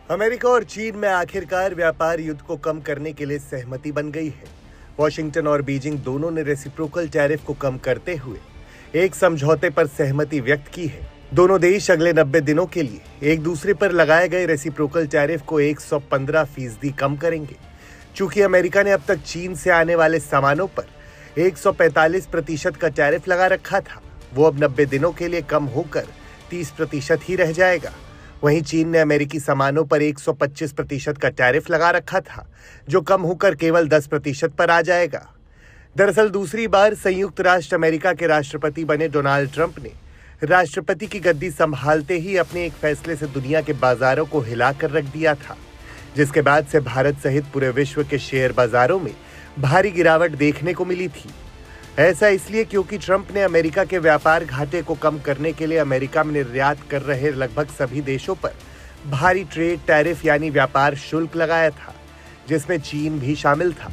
America और चीन में आखिरकार व्यापार युद्ध को कम करने के लिए सहमति बन गई है। वॉशिंगटन और बीजिंग दोनों ने रेसिप्रोकल टैरिफ को कम करते हुए एक समझौते पर सहमति व्यक्त की है। दोनों देश अगले 90 दिनों के लिए एक दूसरे पर लगाए गए रेसिप्रोकल टैरिफ को 115% कम करेंगे। चूंकि अमेरिका ने अब तक चीन से आने वाले सामानों पर 145% का टैरिफ लगा रखा था, वो अब 90 दिनों के लिए कम होकर 30% ही रह जाएगा। वहीं चीन ने अमेरिकी सामानों पर 125% का टैरिफ लगा रखा था, जो कम होकर केवल 10% पर आ जाएगा। दरअसल दूसरी बार संयुक्त राष्ट्र अमेरिका के राष्ट्रपति बने डोनाल्ड ट्रंप ने राष्ट्रपति की गद्दी संभालते ही अपने एक फैसले से दुनिया के बाजारों को हिलाकर रख दिया था, जिसके बाद से भारत सहित पूरे विश्व के शेयर बाजारों में भारी गिरावट देखने को मिली थी। ऐसा इसलिए क्योंकि ट्रंप ने अमेरिका के व्यापार घाटे को कम करने के लिए अमेरिका में निर्यात कर रहे लगभग सभी देशों पर भारी ट्रेड टैरिफ यानी व्यापार शुल्क लगाया था, जिसमें चीन भी शामिल था।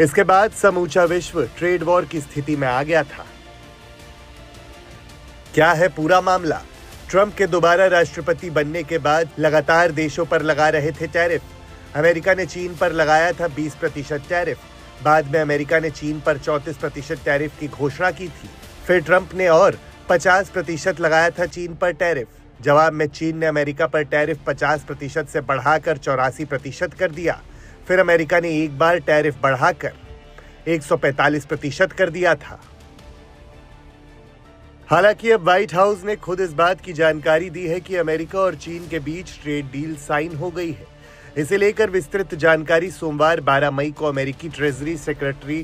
इसके बाद समूचा विश्व ट्रेड वॉर की स्थिति में आ गया था। क्या है पूरा मामला? ट्रंप के दोबारा राष्ट्रपति बनने के बाद लगातार देशों पर लगा रहे थे टैरिफ। अमेरिका ने चीन पर लगाया था 20% टैरिफ। बाद में अमेरिका ने चीन पर 34% टैरिफ की घोषणा की थी। फिर ट्रंप ने और 50% लगाया था चीन पर टैरिफ। जवाब में चीन ने अमेरिका पर टैरिफ 50% से बढ़ाकर 84% कर दिया। फिर अमेरिका ने एक बार टैरिफ बढ़ाकर 145% कर दिया था। हालांकि अब व्हाइट हाउस ने खुद इस बात की जानकारी दी है कि अमेरिका और चीन के बीच ट्रेड डील साइन हो गई है। इसे लेकर विस्तृत जानकारी सोमवार 12 मई को अमेरिकी ट्रेजरी सेक्रेटरी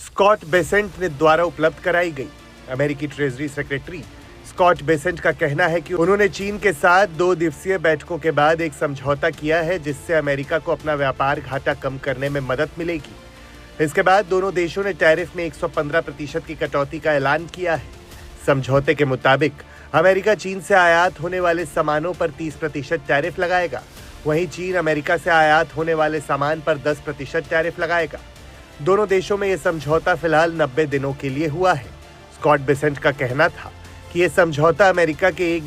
स्कॉट बेसेंट ने द्वारा उपलब्ध कराई गई। अमेरिकी ट्रेजरी सेक्रेटरी स्कॉट बेसेंट का कहना है कि उन्होंने चीन के साथ 2 दिवसीय बैठकों के बाद एक समझौता किया है, जिससे अमेरिका को अपना व्यापार घाटा कम करने में मदद मिलेगी। इसके बाद दोनों देशों ने टैरिफ में 115% की कटौती का ऐलान किया है। समझौते के मुताबिक अमेरिका चीन से आयात होने वाले सामानों पर 30% टैरिफ लगाएगा, वहीं चीन अमेरिका से आयात होने वाले सामान पर 10% टैरिफ लगाएगा। दोनों देशों में यह समझौता फिलहाल 90 दिनों के लिए हुआ है। स्कॉट बेसेंट का कहना था कि यह समझौता अमेरिका के एक